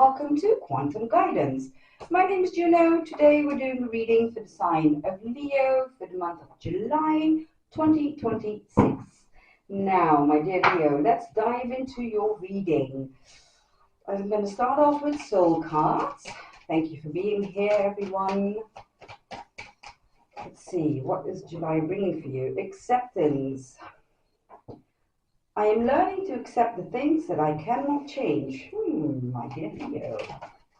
welcome to Quantum Guidance. My name is Juno. Today we're doing a reading for the sign of Leo for the month of July 2026. Now, my dear Leo, let's dive into your reading. I'm going to start off with soul cards. Thank you for being here, everyone. Let's see, what is July bringing for you? Acceptance. I am learning to accept the things that I cannot change. My dear Leo.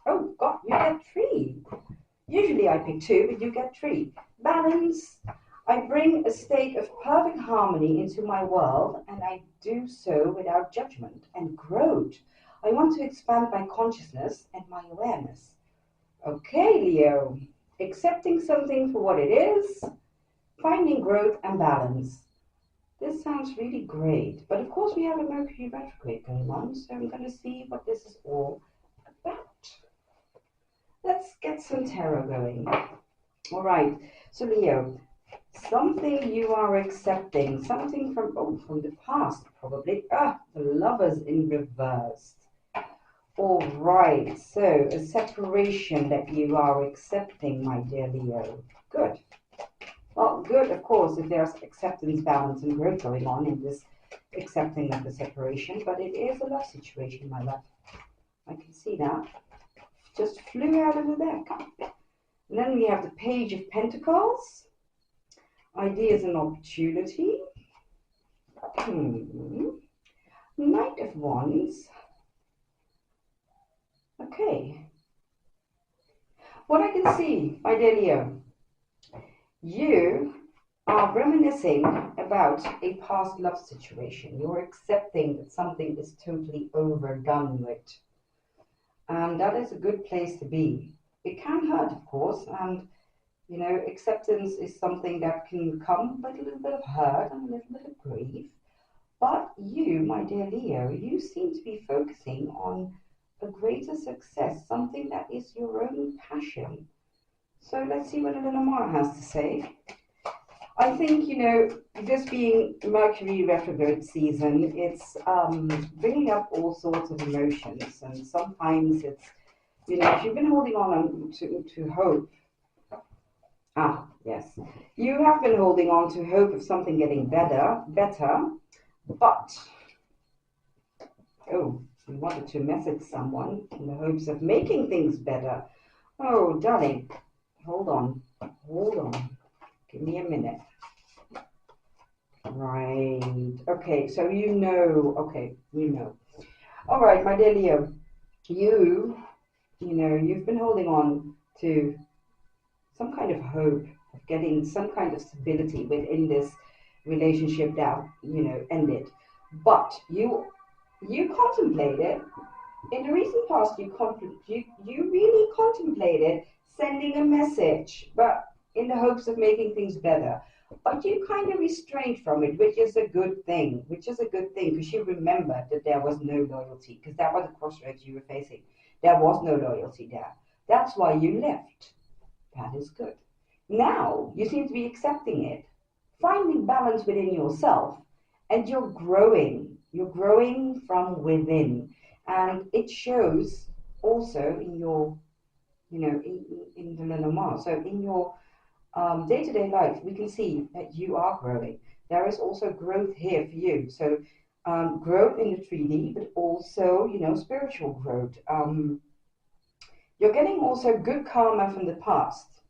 Oh, God, you get 3. Usually I pick 2, but you get 3. Balance. I bring a state of perfect harmony into my world, and I do so without judgment and growth. I want to expand my consciousness and my awareness. Okay, Leo. Accepting something for what it is, finding growth and balance. This sounds really great, but of course we have a Mercury retrograde going on, so I'm going to see what this is all about. Let's get some tarot going. All right, so Leo, something you are accepting, something from the past probably. The Lovers in reverse. All right, so a separation that you are accepting, my dear Leo. Good. Well, good, of course, if there's acceptance, balance, and growth going on in this accepting of the separation, but it is a love situation, my love. I can see that. Just flew out of the deck. And then we have the Page of Pentacles. Ideas and opportunity. Knight of Wands. Okay. What I can see, my dear Leo, you are reminiscing about a past love situation. You're accepting that something is totally overdone with. And that is a good place to be. It can hurt, of course, and you know, acceptance is something that can come with a little bit of hurt and a little bit of grief. But you, my dear Leo, you seem to be focusing on a greater success, something that is your own passion. So let's see what Eleanor has to say. I think, you know, this being Mercury retrograde season, it's bringing up all sorts of emotions. And sometimes it's, you know, if you've been holding on to hope. Yes. You have been holding on to hope of something getting better. But, you wanted to message someone in the hopes of making things better. Oh, darling. Hold on. Give me a minute. Right. Okay, so you know. All right, my dear Leo, you know, you've been holding on to some kind of hope of getting some kind of stability within this relationship that, you know, ended. But you contemplated, in the recent past, you really contemplated sending a message, but in the hopes of making things better. But you kind of restrained from it, which is a good thing, because you remembered that there was no loyalty, because that was the crossroads you were facing. There was no loyalty there. That's why you left. That is good. Now, you seem to be accepting it, finding balance within yourself, and you're growing. You're growing from within. And it shows also in your, you know, in the Lenormand. So in your day-to-day life, we can see that you are growing. There is also growth here for you. So growth in the 3D, but also, you know, spiritual growth. You're getting also good karma from the past.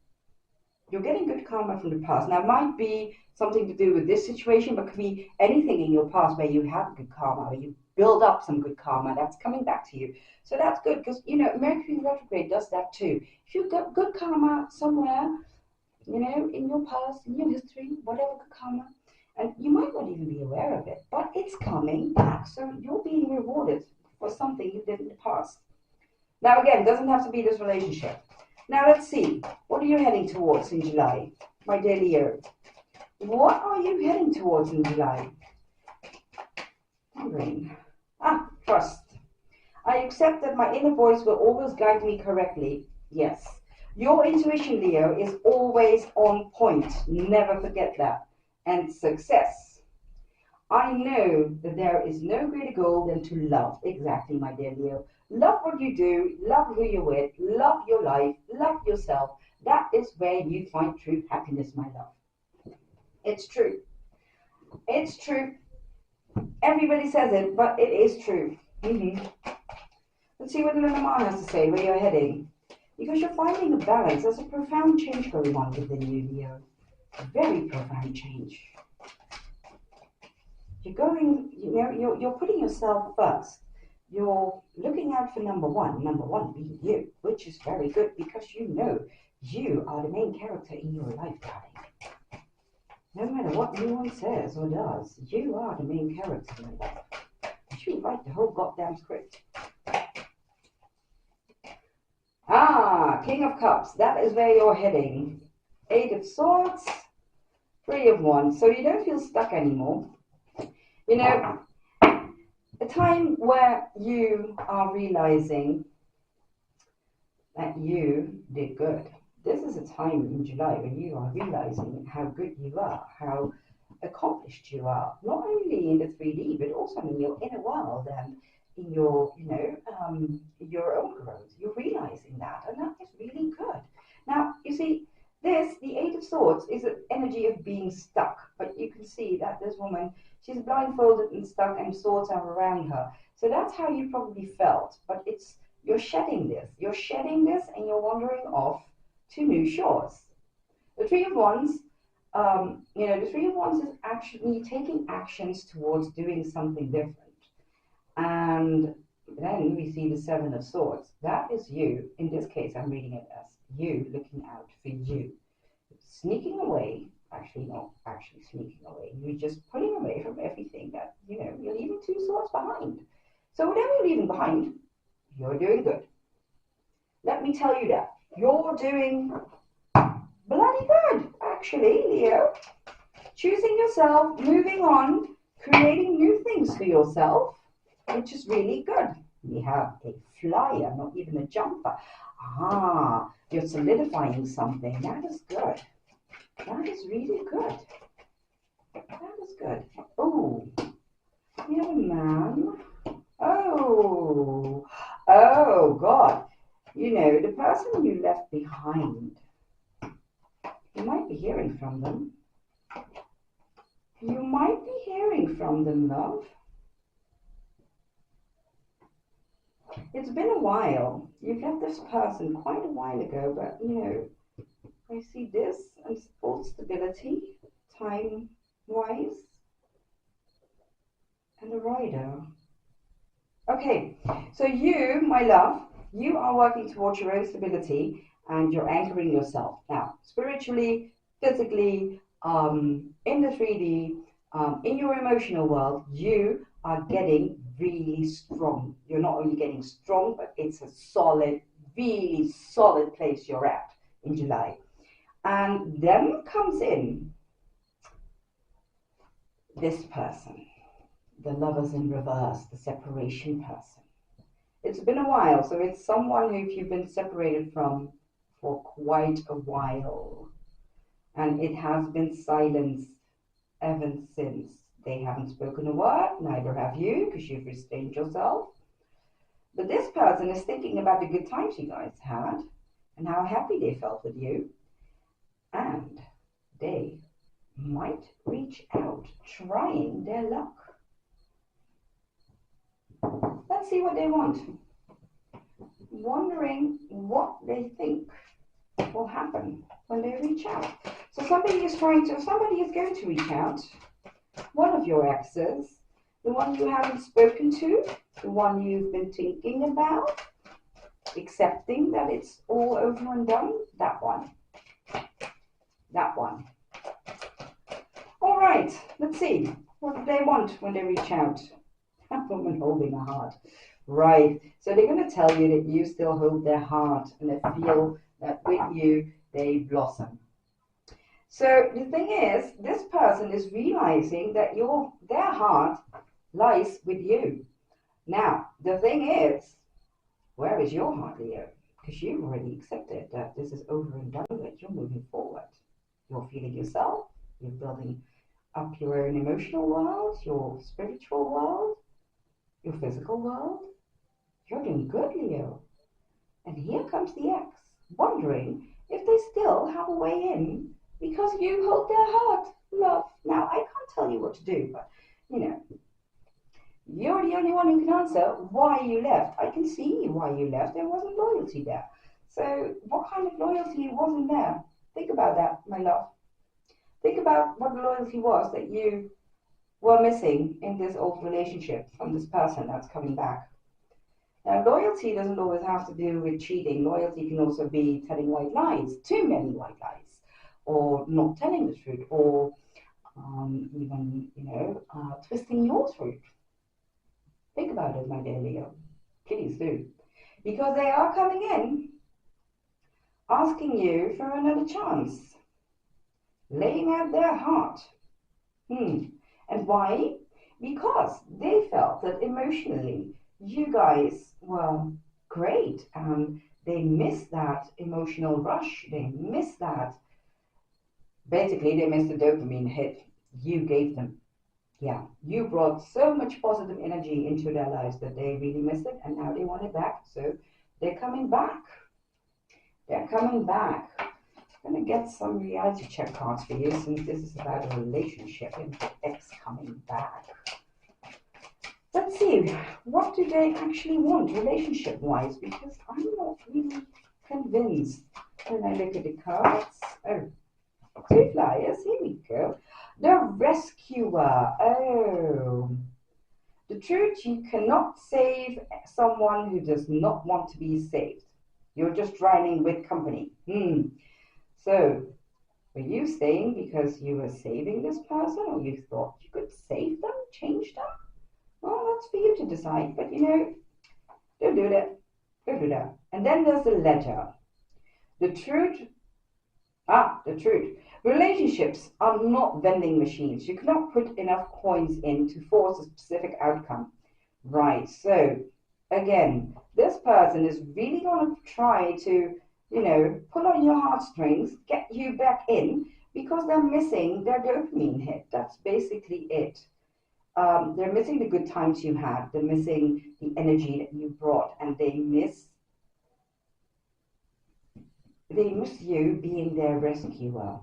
Now, it might be something to do with this situation, but could be anything in your past where you have good karma, or you build up some good karma that's coming back to you. So that's good, because, you know, Mercury retrograde does that too. If you've got good karma somewhere, you know, in your past, in your history, whatever good karma, and you might not even be aware of it, but it's coming back. So you're being rewarded for something you did in the past. Now, again, it doesn't have to be this relationship. Now, let's see. What are you heading towards in July? My dear Leo, what are you heading towards in July? Trust. I accept that my inner voice will always guide me correctly. Yes. Your intuition, Leo, is always on point. Never forget that. And success. I know that there is no greater goal than to love. Exactly, my dear Leo. Love what you do, love who you're with, love your life, love yourself. That is where you find true happiness, my love. It's true. It's true. Everybody says it, but it is true. Let's see what Lenormand has to say, where you're heading. Because you're finding a balance. There's a profound change going on within you, Leo. A very profound change. You're going, you're putting yourself first. You're looking out for number one being you, which is very good because you know you are the main character in your life, darling. No matter what anyone says or does, you are the main character in your life. You write the whole goddamn script. King of Cups, that is where you're heading. Eight of Swords, Three of Wands. So you don't feel stuck anymore. You know, a time where you are realizing that you did good. This is a time in July when you are realizing how good you are, how accomplished you are, not only in the 3D, but also in your inner world and in your, your own growth. You're realizing that, and that is really good. Now, you see, the Eight of Swords is an energy of being stuck, but you can see that this woman, she's blindfolded and stuck and swords are around her. So that's how you probably felt, but you're shedding this. You're shedding this and you're wandering off to new shores. The Three of Wands, the Three of Wands is actually taking actions towards doing something different. And then we see the Seven of Swords. That is you. In this case, I'm reading it as you looking out for you. Sneaking away, actually not actually sneaking away. You're just pulling away from everything that, you're leaving two swords behind. So whatever you're leaving behind, you're doing good. Let me tell you that. You're doing bloody good, actually, Leo. Choosing yourself, moving on, creating new things for yourself, which is really good. We have a flyer, not even a jumper. You're solidifying something. That is good. That is really good. That is good. Oh, we have a man. Oh, God. The person you left behind, you might be hearing from them. You might be hearing from them, love. It's been a while. You've left this person quite a while ago, but, I see this and all stability, time-wise, and a rider. Okay, so you, my love, you are working towards your own stability and you're anchoring yourself. Now, spiritually, physically, in the 3D, in your emotional world, you are getting really strong. You're not only getting strong, but it's a solid, really solid place you're at in July. And then comes in this person, the Lovers in Reverse, the separation person. It's been a while, so it's someone who you've been separated from for quite a while. And it has been silenced ever since. They haven't spoken a word, neither have you, because you've restrained yourself. But this person is thinking about the good times you guys had and how happy they felt with you. And they might reach out, trying their luck. Let's see what they want. Wondering what they think will happen when they reach out. So somebody is going to reach out. One of your exes, the one you haven't spoken to, the one you've been thinking about, accepting that it's all over and done, that one. That one. All right, let's see. What do they want when they reach out? A woman holding a heart. Right, so they're going to tell you that you still hold their heart and they feel that with you, they blossom. So the thing is, this person is realizing that their heart lies with you. Now, the thing is, where is your heart, Leo? Because you've already accepted that this is over and done with. You're moving forward. You're feeling yourself. You're building up your own emotional world, your spiritual world, your physical world. You're doing good, Leo. And here comes the ex, wondering if they still have a way in because you hold their heart, love. Now, I can't tell you what to do, but, you're the only one who can answer why you left. I can see why you left. There wasn't loyalty there. So what kind of loyalty wasn't there? Think about that, my love. Think about what the loyalty was that you were missing in this old relationship from this person that's coming back. Now, loyalty doesn't always have to do with cheating. Loyalty can also be telling white lies, too many white lies, or not telling the truth, or even, twisting your truth. Think about it, my dear Leo. Please do. Because they are coming in, asking you for another chance, laying out their heart. And why? Because they felt that emotionally you guys were great and they missed that emotional rush. They missed that. Basically, they missed the dopamine hit you gave them. Yeah, you brought so much positive energy into their lives that they really missed it, and now they want it back. So they're coming back. They're coming back. I'm going to get some reality check cards for you, since this is about a relationship and the ex coming back. Let's see, what do they actually want relationship-wise? Because I'm not really convinced when I look at the cards. Oh, two flyers, here we go. The rescuer. Oh, the truth, you cannot save someone who does not want to be saved. You're just drowning with company. So, were you staying because you were saving this person, or you thought you could save them, change them? Well, that's for you to decide. But don't do that. Don't do that. And then there's the ledger. The truth. The truth. Relationships are not vending machines. You cannot put enough coins in to force a specific outcome. Right. So, again, this person is really going to try to, pull on your heartstrings, get you back in, because they're missing their dopamine hit. That's basically it. They're missing the good times you had. They're missing the energy that you brought, and they miss you being their rescuer.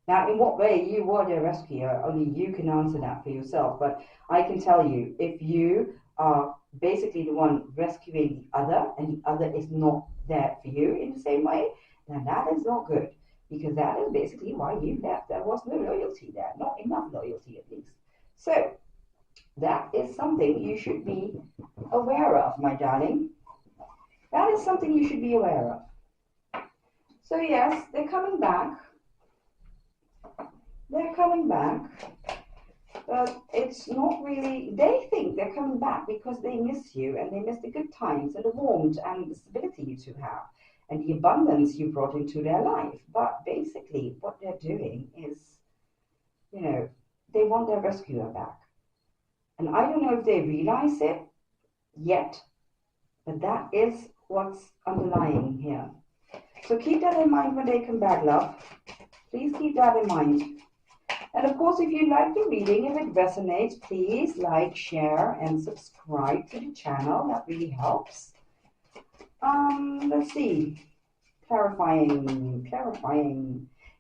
Now, in what way you were their rescuer, only you can answer that for yourself. But I can tell you, if you are basically the one rescuing the other, and the other is not there for you in the same way, then that is not good. Because that is basically why you left. There was no loyalty there, not enough loyalty at least. So, that is something you should be aware of, my darling. That is something you should be aware of. So yes, they're coming back. They're coming back. But it's not really, they think they're coming back because they miss you, and they miss the good times and the warmth and the stability you two have and the abundance you brought into their life. But basically what they're doing is, they want their rescuer back. And I don't know if they realize it yet, but that is what's underlying here. So keep that in mind when they come back, love. Please keep that in mind. And of course, if you like the reading, if it resonates, please like, share, and subscribe to the channel. That really helps. Let's see. Clarifying.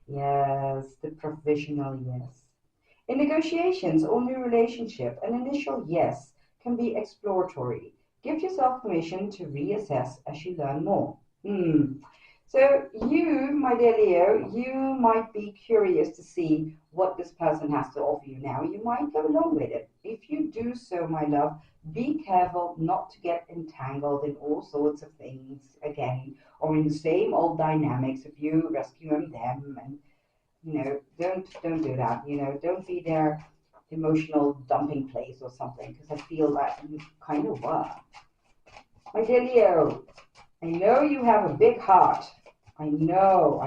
Yes, the provisional yes. In negotiations or new relationship, an initial yes can be exploratory. Give yourself permission to reassess as you learn more. So you, my dear Leo, you might be curious to see what this person has to offer you now. You might go along with it. If you do so, my love, be careful not to get entangled in all sorts of things again, or in the same old dynamics of you rescuing them, and don't do that. Don't be their emotional dumping place or something, because I feel that you kind of were. My dear Leo, I know you have a big heart. I know.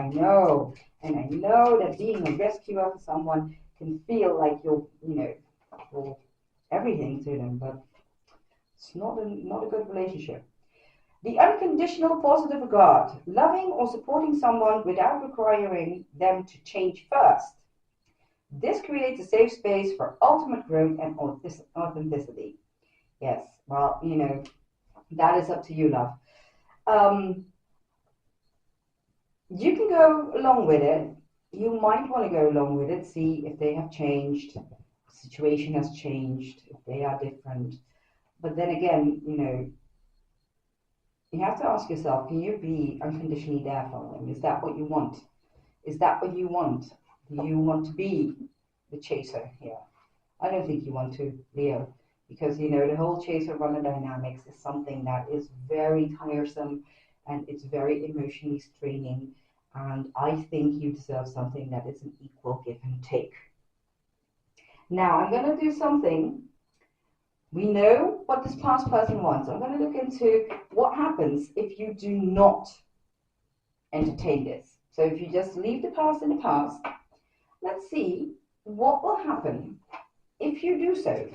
And I know that being a rescuer for someone can feel like you're everything to them, but it's not a good relationship. The unconditional positive regard, loving or supporting someone without requiring them to change first. This creates a safe space for ultimate growth and authenticity. Yes, well, that is up to you, love. Um, you can go along with it. You might want to go along with it, see if they have changed, the situation has changed, if they are different. But then again, you have to ask yourself, can you be unconditionally there for them? Is that what you want? Is that what you want? Do you want to be the chaser here? I don't think you want to, Leo, because the whole chaser runner dynamics is something that is very tiresome and it's very emotionally straining. And I think you deserve something that is an equal give and take. Now, I'm going to do something. We know what this past person wants. I'm going to look into what happens if you do not entertain this. So if you just leave the past in the past, let's see what will happen if you do so.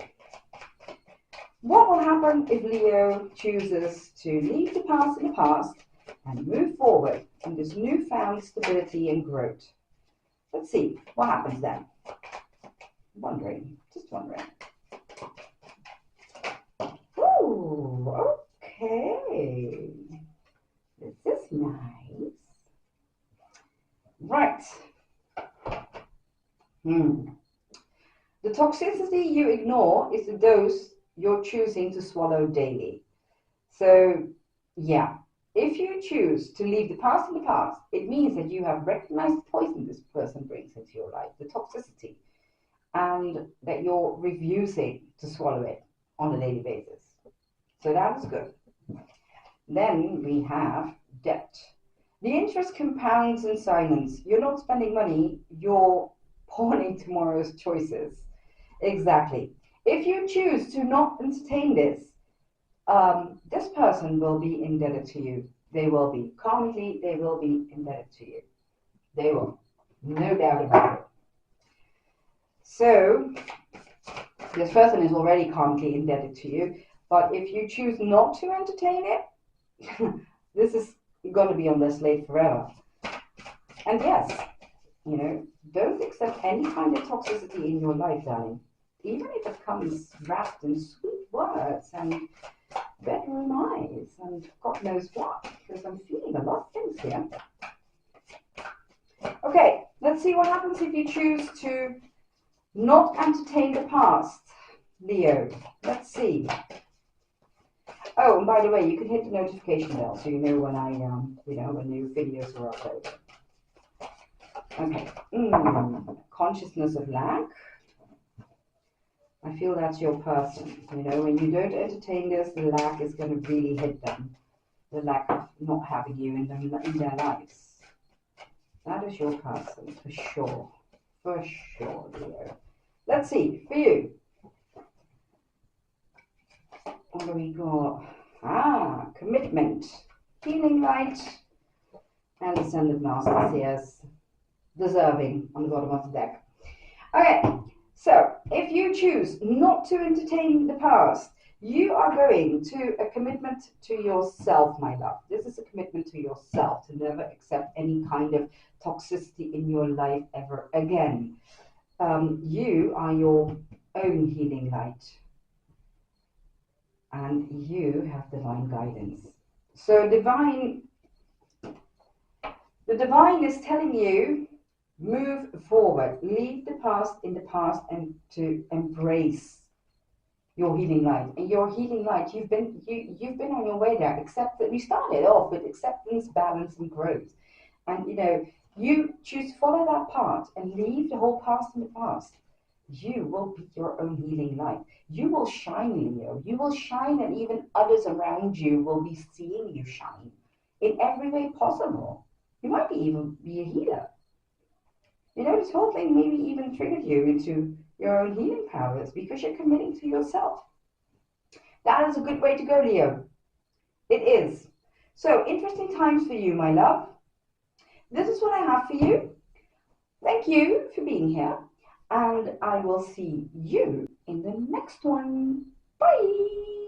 What will happen if Leo chooses to leave the past in the past and move forward in this newfound stability and growth? Let's see what happens then. Just wondering. Ooh, okay. This is nice. Right. The toxicity you ignore is the dose you're choosing to swallow daily. So, yeah, if you choose to leave the past in the past, it means that you have recognized the poison this person brings into your life, the toxicity, and that you're refusing to swallow it on a daily basis. So that is good. Then we have debt. The interest compounds in silence. You're not spending money, you're pawning tomorrow's choices. Exactly. If you choose to not entertain this, this person will be indebted to you. They will be. Karmically, they will be indebted to you. They will. No doubt about it. So, this person is already karmically indebted to you. But if you choose not to entertain it, this is going to be on their slate forever. And yes, don't accept any kind of toxicity in your life, darling. Even if it comes wrapped in sweet words and bedroom eyes and God knows what, because I'm feeling a lot of things here. Okay, let's see what happens if you choose to not entertain the past, Leo. Let's see. Oh, and by the way, you can hit the notification bell so you know when when new videos are uploaded. Okay. Consciousness of lack. I feel that's your person. When you don't entertain this, the lack is going to really hit them. The lack of not having you in their lives. That is your person, for sure. For sure, Leo. Let's see, for you. What do we got? Commitment. Healing light. And Ascended Masters, yes. Deserving on the bottom of the deck. Okay, so if you choose not to entertain the past, you are going to a commitment to yourself, my love. This is a commitment to yourself to never accept any kind of toxicity in your life ever again. You are your own healing light. And you have divine guidance. So the divine is telling you, move forward, leave the past in the past and to embrace your healing light. And your healing light, you've been on your way there, except that we started off with acceptance, balance, and growth. And you choose to follow that path and leave the whole past in the past. You will be your own healing light. You will shine, Leo. You will shine, and even others around you will be seeing you shine in every way possible. You might even be a healer. This whole thing maybe even triggered you into your own healing powers because you're committing to yourself. That is a good way to go, Leo. It is. So, interesting times for you, my love. This is what I have for you. Thank you for being here. And I will see you in the next one. Bye.